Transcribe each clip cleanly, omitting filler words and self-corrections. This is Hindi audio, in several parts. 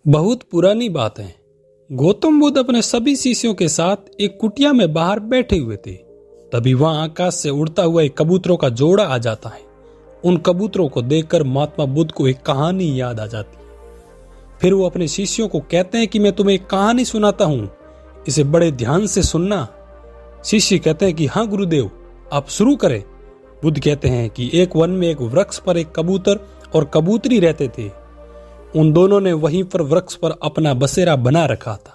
बहुत पुरानी बात है। गौतम बुद्ध अपने सभी शिष्यों के साथ एक कुटिया में बाहर बैठे हुए थे। तभी वहां आकाश से उड़ता हुआ एक कबूतरों का जोड़ा आ जाता है। उन कबूतरों को देखकर महात्मा बुद्ध को एक कहानी याद आ जाती है। फिर वो अपने शिष्यों को कहते हैं कि मैं तुम्हें एक कहानी सुनाता हूँ, इसे बड़े ध्यान से सुनना। शिष्य कहते हैं कि हाँ गुरुदेव, आप शुरू करें। बुद्ध कहते हैं कि एक वन में एक वृक्ष पर एक कबूतर और कबूतरी रहते थे। उन दोनों ने वहीं पर वृक्ष पर अपना बसेरा बना रखा था।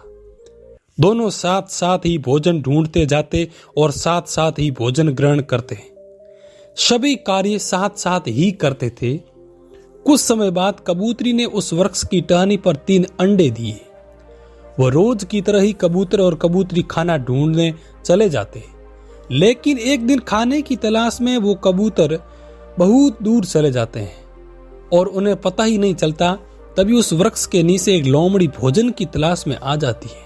दोनों साथ साथ ही भोजन ढूंढते जाते और साथ साथ ही भोजन ग्रहण करते। सभी कार्य साथ साथ ही करते थे। कुछ समय बाद कबूतरी ने उस वृक्ष की टहनी पर 3 अंडे दिए। वह रोज की तरह ही कबूतर और कबूतरी खाना ढूंढने चले जाते, लेकिन एक दिन खाने की तलाश में वो कबूतर बहुत दूर चले जाते हैं और उन्हें पता ही नहीं चलता। तभी उस वृक्ष के नीचे एक लोमड़ी भोजन की तलाश में आ जाती है।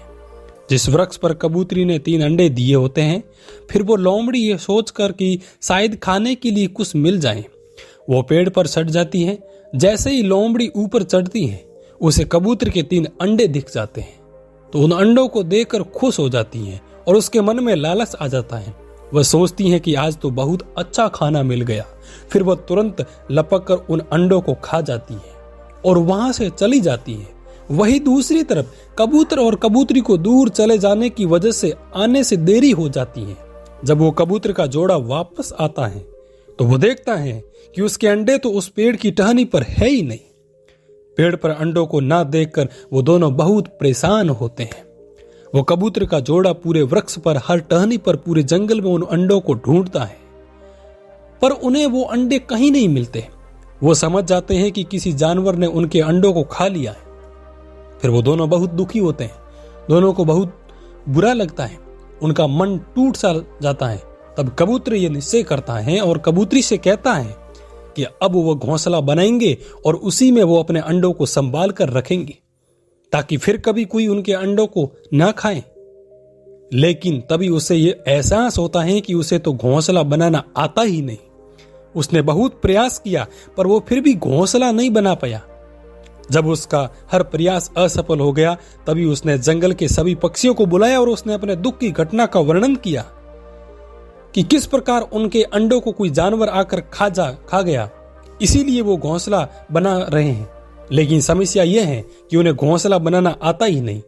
जिस वृक्ष पर कबूतरी ने 3 अंडे दिए होते हैं, फिर वो लोमड़ी ये सोचकर कि शायद खाने के लिए कुछ मिल जाए, वो पेड़ पर चढ़ जाती है। जैसे ही लोमड़ी ऊपर चढ़ती है, उसे कबूतर के 3 अंडे दिख जाते हैं। तो उन अंडों को देखकर खुश हो जाती है और उसके मन में लालच आ जाता है। वह सोचती है कि आज तो बहुत अच्छा खाना मिल गया। फिर वह तुरंत लपक कर उन अंडों को खा जाती है और वहां से चली जाती है। वही दूसरी तरफ कबूतर और कबूतरी को दूर चले जाने की वजह से आने से देरी हो जाती है। जब वो कबूतर का जोड़ा वापस आता है तो वो देखता है कि उसके अंडे तो उस पेड़ की टहनी पर है ही नहीं। पेड़ पर अंडों को ना देखकर वो दोनों बहुत परेशान होते हैं। वो कबूतर का जोड़ा पूरे वृक्ष पर, हर टहनी पर, पूरे जंगल में उन अंडों को ढूंढता है, पर उन्हें वो अंडे कहीं नहीं मिलते। वो समझ जाते हैं कि किसी जानवर ने उनके अंडों को खा लिया है। फिर वो दोनों बहुत दुखी होते हैं। दोनों को बहुत बुरा लगता है, उनका मन टूट सा जाता है। तब कबूतर ये निश्चय करता है और कबूतरी से कहता है कि अब वो घोंसला बनाएंगे और उसी में वो अपने अंडों को संभाल कर रखेंगे, ताकि फिर कभी कोई उनके अंडों को ना खाए। लेकिन तभी उसे ये एहसास होता है कि उसे तो घोंसला बनाना आता ही नहीं। उसने बहुत प्रयास किया, पर वो फिर भी घोंसला नहीं बना पाया। जब उसका हर प्रयास असफल हो गया, तभी उसने जंगल के सभी पक्षियों को बुलाया और उसने अपने दुख की घटना का वर्णन किया कि किस प्रकार उनके अंडों को कोई जानवर आकर खा गया, इसीलिए वो घोंसला बना रहे हैं। लेकिन समस्या यह है कि उन्हें घोंसला बनाना आता ही नहीं।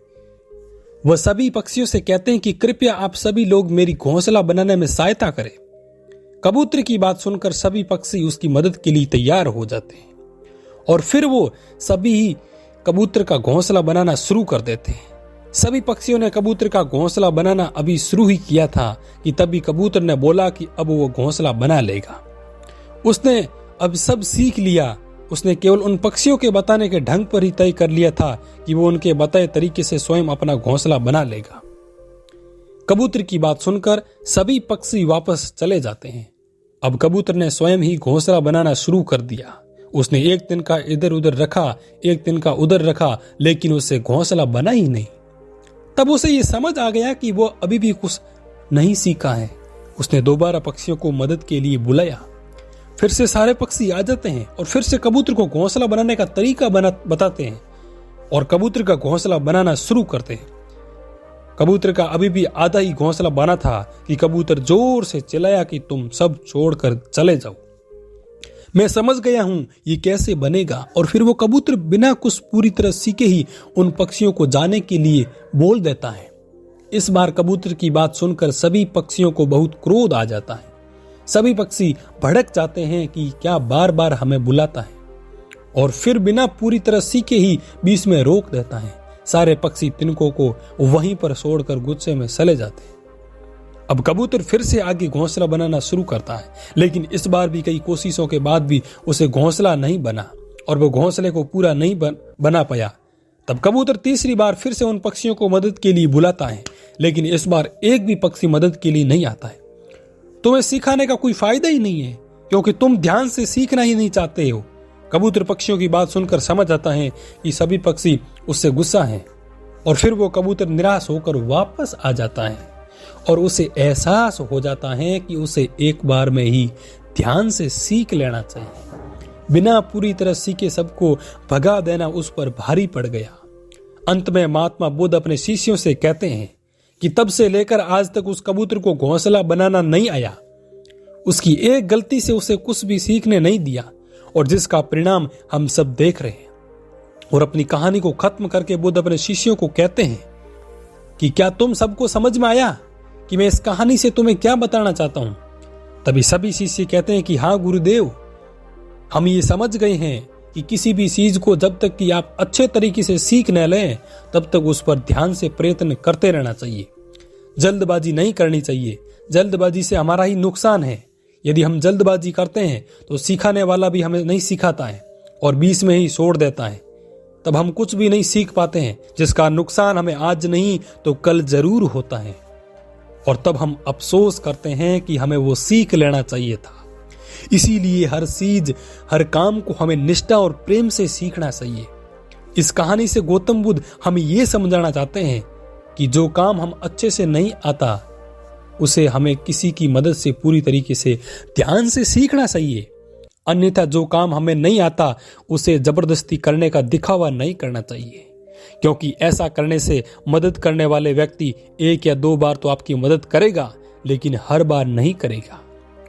वह सभी पक्षियों से कहते हैं कि कृपया आप सभी लोग मेरी घोंसला बनाने में सहायता करें। कबूतर की बात सुनकर सभी पक्षी उसकी मदद के लिए तैयार हो जाते हैं और फिर वो सभी ही कबूतर का घोंसला बनाना शुरू कर देते हैं। सभी पक्षियों ने कबूतर का घोंसला बनाना अभी शुरू ही किया था कि तभी कबूतर ने बोला कि अब वो घोंसला बना लेगा। उसने अब सब सीख लिया। उसने केवल उन पक्षियों के बताने के ढंग पर ही तय कर लिया था कि वो उनके बताए तरीके से स्वयं अपना घोंसला बना लेगा। कबूतर की बात सुनकर सभी पक्षी वापस चले जाते हैं। अब कबूतर ने स्वयं ही घोंसला बनाना शुरू कर दिया। उसने एक दिन का इधर उधर रखा, एक दिन का उधर रखा, लेकिन उससे घोंसला बना ही नहीं। तब उसे ये समझ आ गया कि वो अभी भी कुछ नहीं सीखा है। उसने दोबारा पक्षियों को मदद के लिए बुलाया। फिर से सारे पक्षी आ जाते हैं और फिर से कबूतर को घोंसला बनाने का तरीका बताते हैं और कबूतर का घोंसला बनाना शुरू करते हैं। कबूतर का अभी भी आधा ही घोंसला बना था कि कबूतर जोर से चिल्लाया कि तुम सब छोड़कर चले जाओ, मैं समझ गया हूं ये कैसे बनेगा। और फिर वो कबूतर बिना कुछ पूरी तरह सीखे ही उन पक्षियों को जाने के लिए बोल देता है। इस बार कबूतर की बात सुनकर सभी पक्षियों को बहुत क्रोध आ जाता है। सभी पक्षी भड़क जाते हैं कि क्या बार बार हमें बुलाता है, और फिर बिना पूरी तरह सीखे ही बीच में रोक देता है। सारे पक्षी तिनकों को वहीं पर छोड़कर गुस्से में चले जाते हैं। अब कबूतर फिर से आगे घोंसला बनाना शुरू करता है, लेकिन इस बार भी कई कोशिशों के बाद भी उसे घोंसला नहीं बना और वो घोंसले को पूरा नहीं बना पाया। तब कबूतर तीसरी बार फिर से उन पक्षियों को मदद के लिए बुलाता है, लेकिन इस बार एक भी पक्षी मदद के लिए नहीं आता है। तुम्हें सिखाने का कोई फायदा ही नहीं है, क्योंकि तुम ध्यान से सीखना ही नहीं चाहते हो। कबूतर पक्षियों की बात सुनकर समझ आता है कि सभी पक्षी उससे गुस्सा हैं, और फिर वो कबूतर निराश होकर वापस आ जाता है और उसे एहसास हो जाता है कि उसे एक बार में ही ध्यान से सीख लेना चाहिए। बिना पूरी तरह सीखे सबको भगा देना उस पर भारी पड़ गया। अंत में महात्मा बुद्ध अपने शिष्यों से कहते हैं कि तब से लेकर आज तक उस कबूतर को घोंसला बनाना नहीं आया। उसकी एक गलती से उसे कुछ भी सीखने नहीं दिया और जिसका परिणाम हम सब देख रहे हैं। और अपनी कहानी को खत्म करके बुद्ध अपने शिष्यों को कहते हैं कि क्या तुम सबको समझ में आया कि मैं इस कहानी से तुम्हें क्या बताना चाहता हूं? तभी सभी शिष्य कहते हैं कि हाँ गुरुदेव, हम ये समझ गए हैं कि किसी भी चीज को जब तक कि आप अच्छे तरीके से सीख न लें तब तक उस पर ध्यान से प्रयत्न करते रहना चाहिए। जल्दबाजी नहीं करनी चाहिए। जल्दबाजी से हमारा ही नुकसान है। यदि हम जल्दबाजी करते हैं तो सिखाने वाला भी हमें नहीं सिखाता है और बीच में ही छोड़ देता है। तब हम कुछ भी नहीं सीख पाते हैं, जिसका नुकसान हमें आज नहीं तो कल जरूर होता है। और तब हम अफसोस करते हैं कि हमें वो सीख लेना चाहिए था। इसीलिए हर चीज, हर काम को हमें निष्ठा और प्रेम से सीखना चाहिए। इस कहानी से गौतम बुद्ध हमें ये समझाना चाहते हैं कि जो काम हम अच्छे से नहीं आता उसे हमें किसी की मदद से पूरी तरीके से ध्यान से सीखना चाहिए। अन्यथा जो काम हमें नहीं आता उसे जबरदस्ती करने का दिखावा नहीं करना चाहिए, क्योंकि ऐसा करने से मदद करने वाले व्यक्ति 1 या 2 बार तो आपकी मदद करेगा, लेकिन हर बार नहीं करेगा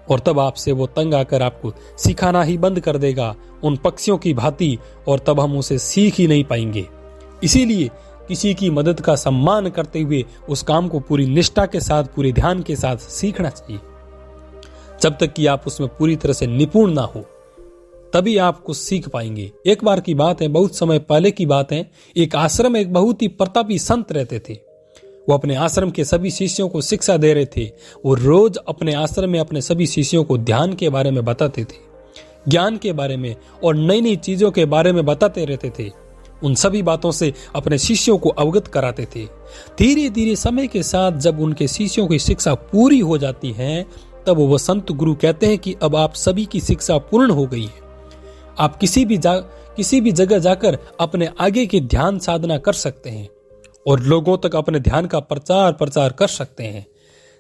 और तब आपसे वो तंग आकर आपको सिखाना ही बंद कर देगा उन पक्षियों की भांति, और तब हम उसे सीख ही नहीं पाएंगे। इसीलिए किसी की मदद का सम्मान करते हुए उस काम को पूरी निष्ठा के साथ, पूरे ध्यान के साथ सीखना चाहिए। जब तक कि आप उसमें पूरी तरह से निपुण ना हो तभी आप कुछ सीख पाएंगे। एक बार की बात है, बहुत समय पहले की बात है, एक आश्रम में एक बहुत ही प्रतापी संत रहते थे। वो अपने आश्रम के सभी शिष्यों को शिक्षा दे रहे थे। वो रोज अपने आश्रम में अपने सभी शिष्यों को ध्यान के बारे में बताते थे, ज्ञान के बारे में और नई नई चीजों के बारे में बताते रहते थे। उन सभी बातों से अपने शिष्यों को अवगत कराते थे। धीरे धीरे समय के साथ जब उनके शिष्यों की शिक्षा पूरी हो जाती है तब वो संत गुरु कहते हैं कि अब आप सभी की शिक्षा पूर्ण हो गई है। आप किसी भी जगह जाकर अपने आगे की ध्यान साधना कर सकते हैं और लोगों तक अपने ध्यान का प्रचार कर सकते हैं।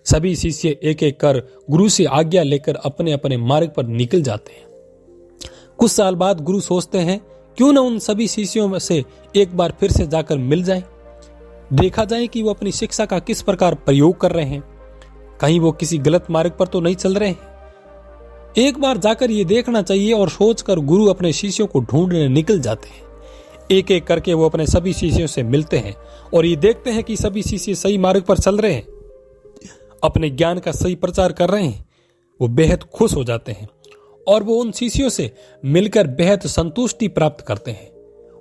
सभी शिष्य एक एक कर गुरु से आज्ञा लेकर अपने अपने मार्ग पर निकल जाते हैं। कुछ साल बाद गुरु सोचते हैं क्यों न उन सभी शिष्यों में से एक बार फिर से जाकर मिल जाएं, देखा जाए कि वो अपनी शिक्षा का किस प्रकार प्रयोग कर रहे हैं, कहीं वो किसी गलत मार्ग पर तो नहीं चल रहे हैं। एक बार जाकर ये देखना चाहिए और सोचकर गुरु अपने शिष्यों को ढूंढने निकल जाते हैं। एक एक करके वो अपने सभी शिष्यों से मिलते हैं और ये देखते हैं कि सभी शिष्य सही मार्ग पर चल रहे हैं, अपने ज्ञान का सही प्रचार कर रहे हैं। वो बेहद खुश हो जाते हैं और वो उन शिष्यों से मिलकर बेहद संतुष्टि प्राप्त करते हैं।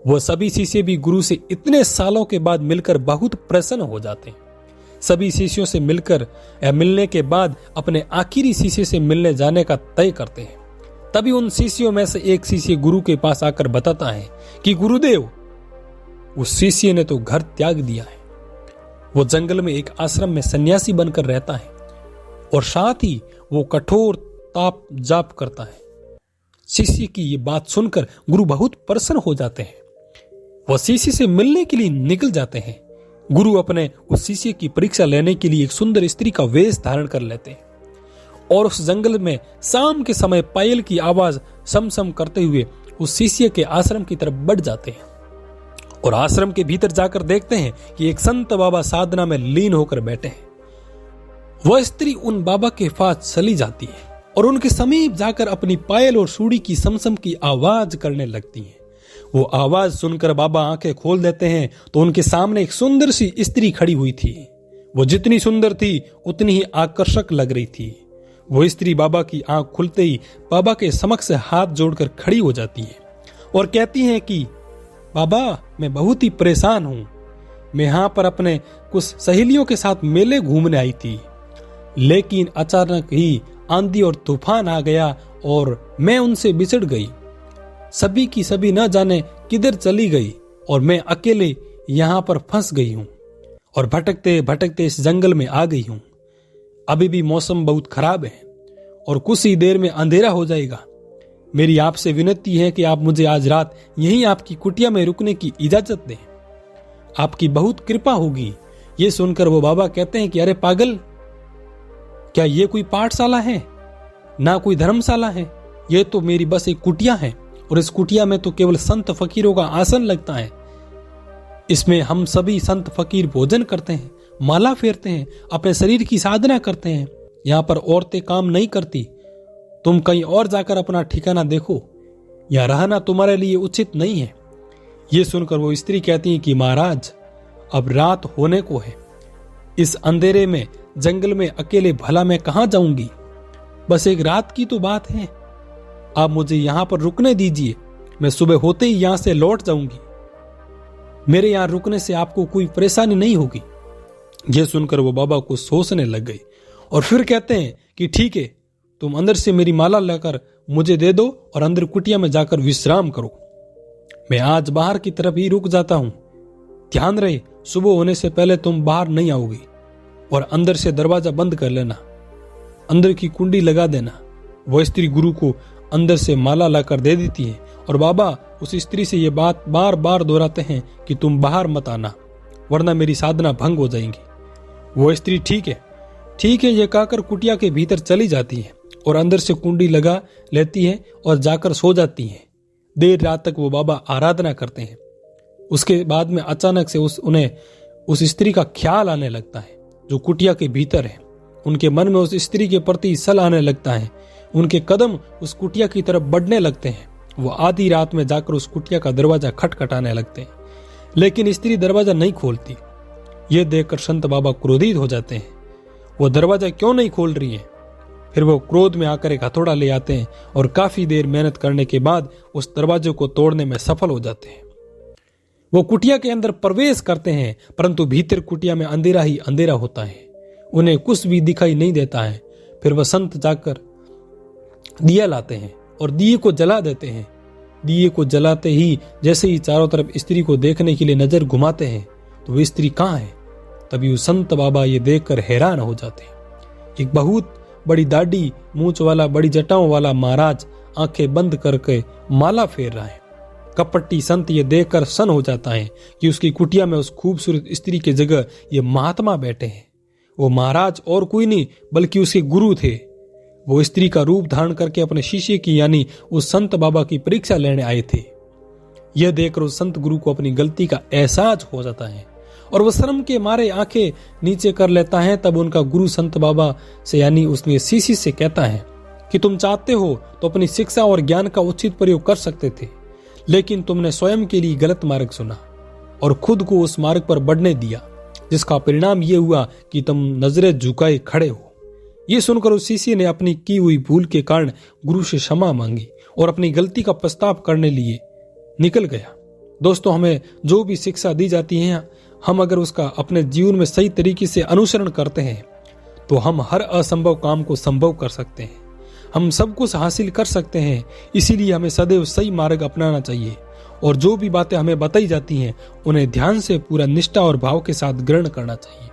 वो सभी शिष्य भी गुरु से इतने सालों के बाद मिलकर बहुत प्रसन्न हो जाते हैं। सभी शिष्यों से मिलने के बाद अपने आखिरी शिष्य से मिलने जाने का तय करते हैं। तभी उन शिष्यों में से एक शिष्य गुरु के पास आकर बताता है कि गुरुदेव, उस शिष्य ने तो घर त्याग दिया है। वो जंगल में एक आश्रम में सन्यासी बनकर रहता है और साथ ही वो कठोर ताप जाप करता है। शिष्य की ये बात सुनकर गुरु बहुत प्रसन्न हो जाते हैं। वह शिष्य से मिलने के लिए निकल जाते हैं। गुरु अपने उस शिष्य की परीक्षा लेने के लिए एक सुंदर स्त्री का वेश धारण कर लेते हैं और उस जंगल में शाम के समय पायल की आवाज समसम करते हुए उस शिष्य के आश्रम की तरफ बढ़ जाते हैं और आश्रम के भीतर जाकर देखते हैं कि एक संत बाबा साधना में लीन होकर बैठे हैं। वह स्त्री उन बाबा के पास चली जाती है और उनके समीप जाकर अपनी पायल और सूड़ी की समसम की आवाज करने लगती है। वो आवाज सुनकर बाबा आंखें खोल देते हैं तो उनके सामने एक सुंदर सी स्त्री खड़ी हुई थी। वो जितनी सुंदर थी उतनी ही आकर्षक लग रही थी। वो स्त्री बाबा की आंख खुलते ही बाबा के समक्ष हाथ जोड़कर खड़ी हो जाती है और कहती है कि बाबा, मैं बहुत ही परेशान हूं। मैं यहाँ पर अपने कुछ सहेलियों के साथ मेले घूमने आई थी, लेकिन अचानक ही आंधी और तूफान आ गया और मैं उनसे बिछड़ गई। सभी की सभी न जाने किधर चली गई और मैं अकेले यहाँ पर फंस गई हूँ और भटकते भटकते इस जंगल में आ गई हूँ। अभी भी मौसम बहुत खराब है और कुछ ही देर में अंधेरा हो जाएगा। मेरी आपसे विनती है कि आप मुझे आज रात यहीं आपकी कुटिया में रुकने की इजाजत दें। आपकी बहुत कृपा होगी। ये सुनकर वो बाबा कहते हैं कि अरे पागल, क्या ये कोई पाठशाला है? ना कोई धर्मशाला है। ये तो मेरी बस एक कुटिया है और इस कुटिया में तो केवल संत फकीरों का आसन लगता है। इसमें हम सभी संत फकीर भोजन करते हैं, माला फेरते हैं, अपने शरीर की साधना करते हैं। यहाँ पर औरतें काम नहीं करती। तुम कहीं और जाकर अपना ठिकाना देखो, यहाँ रहना तुम्हारे लिए उचित नहीं है। ये सुनकर वो स्त्री कहती है कि महाराज, अब रात होने को है, इस अंधेरे में जंगल में अकेले भला मैं कहां जाऊंगी? बस एक रात की तो बात है, आप मुझे यहां पर रुकने दीजिए, मैं सुबह होते ही यहां से लौट जाऊंगी। मेरे यहां रुकने से आपको कोई परेशानी नहीं होगी। यह सुनकर वो बाबा को सोचने लग गई और फिर कहते हैं कि ठीक है, तुम अंदर से मेरी माला लेकर मुझे दे दो और अंदर कुटिया में जाकर विश्राम करो। मैं आज बाहर की तरफ ही रुक जाता हूं। ध्यान रहे, सुबह होने से पहले तुम बाहर नहीं आओगी और अंदर से दरवाजा बंद कर लेना, अंदर की कुंडी लगा देना। वह स्त्री गुरु को अंदर से माला लाकर दे देती है और बाबा उस स्त्री से ये बात बार बार दोहराते हैं कि तुम बाहर मत आना, वरना मेरी साधना भंग हो जाएंगी। वो स्त्री ठीक है ये कहकर कुटिया के भीतर चली जाती है और अंदर से कुंडी लगा लेती है और जाकर सो जाती है। देर रात तक वो बाबा आराधना करते हैं। उसके बाद में अचानक से उन्हें उस स्त्री का ख्याल आने लगता है जो कुटिया के भीतर है। उनके मन में उस स्त्री के प्रति सल आने लगता है। उनके कदम उस कुटिया की तरफ बढ़ने लगते हैं। वो आधी रात में जाकर उस कुटिया का दरवाजा खटखटाने लगते हैं, लेकिन स्त्री दरवाजा नहीं खोलती। यह देखकर संत बाबा क्रोधित हो जाते हैं। वो दरवाजा क्यों नहीं खोल रही है? फिर वो क्रोध में आकर एक हथौड़ा ले आते हैं और काफी देर मेहनत करने के बाद उस दरवाजे को तोड़ने में सफल हो जाते हैं। वो कुटिया के अंदर प्रवेश करते हैं, परंतु भीतर कुटिया में अंधेरा ही अंधेरा होता है। उन्हें कुछ भी दिखाई नहीं देता है। फिर वह संत जाकर दिया लाते हैं और दिए को जला देते हैं। दिए को जलाते ही जैसे ही चारों तरफ स्त्री को देखने के लिए नजर घुमाते हैं तो वह स्त्री कहाँ है? तभी वो संत बाबा ये देखकर हैरान हो जाते हैं। एक बहुत बड़ी दाढ़ी, मूंछ वाला, बड़ी जटाओं वाला महाराज आंखें बंद करके माला फेर रहा है। कपट्टी संत ये देखकर सन हो जाता है कि उसकी कुटिया में उस खूबसूरत स्त्री की जगह ये महात्मा बैठे हैं। वो महाराज और कोई नहीं बल्कि उसके गुरु थे। वो स्त्री का रूप धारण करके अपने शिष्य की यानी उस संत बाबा की परीक्षा लेने आए थे। यह देखकर उस संत गुरु को अपनी गलती का एहसास हो जाता है और वह शर्म के मारे आंखें नीचे कर लेता है। तब उनका गुरु संत बाबा से यानी उसने शिष्य से कहता है कि तुम चाहते हो तो अपनी शिक्षा और ज्ञान का उचित प्रयोग कर सकते थे, लेकिन तुमने स्वयं के लिए गलत मार्ग चुना और खुद को उस मार्ग पर बढ़ने दिया, जिसका परिणाम यह हुआ कि तुम नजरें झुकाए खड़े हो। ये सुनकर उस शिष्य ने अपनी की हुई भूल के कारण गुरु से क्षमा मांगी और अपनी गलती का पछतावा करने लिए निकल गया। दोस्तों, हमें जो भी शिक्षा दी जाती है, हम अगर उसका अपने जीवन में सही तरीके से अनुसरण करते हैं तो हम हर असंभव काम को संभव कर सकते हैं। हम सब कुछ हासिल कर सकते हैं। इसीलिए हमें सदैव सही मार्ग अपनाना चाहिए और जो भी बातें हमें बताई जाती हैं उन्हें ध्यान से पूरा निष्ठा और भाव के साथ ग्रहण करना चाहिए।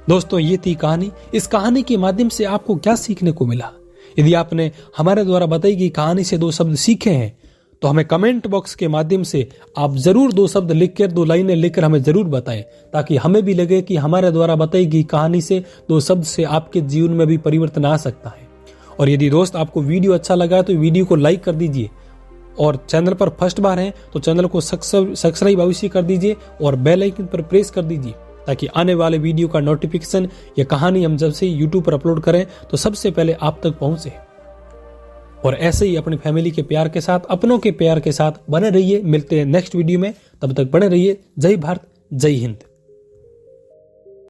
दोस्तों, ये थी कहानी। इस कहानी के माध्यम से आपको क्या सीखने को मिला? यदि आपने हमारे द्वारा बताई गई कहानी से 2 शब्द सीखे हैं तो हमें कमेंट बॉक्स के माध्यम से आप जरूर 2 शब्द लिखकर, 2 लाइनें लिखकर हमें जरूर बताएं, ताकि हमें भी लगे कि हमारे द्वारा बताई गई कहानी से 2 शब्द से आपके जीवन में भी परिवर्तन आ सकता है। और यदि दोस्त आपको वीडियो अच्छा लगा तो वीडियो को लाइक कर दीजिए और चैनल पर फर्स्ट बार हैं तो चैनल को सब्सक्राइब अवश्य कर दीजिए और बेल आइकन पर प्रेस कर दीजिए, ताकि आने वाले वीडियो का नोटिफिकेशन या कहानी हम जब से यूट्यूब पर अपलोड करें तो सबसे पहले आप तक पहुंचे। और ऐसे ही अपनी फैमिली के प्यार के साथ, अपनों के प्यार के साथ बने रहिए। मिलते हैं नेक्स्ट वीडियो में, तब तक बने रहिए। जय भारत, जय हिंद।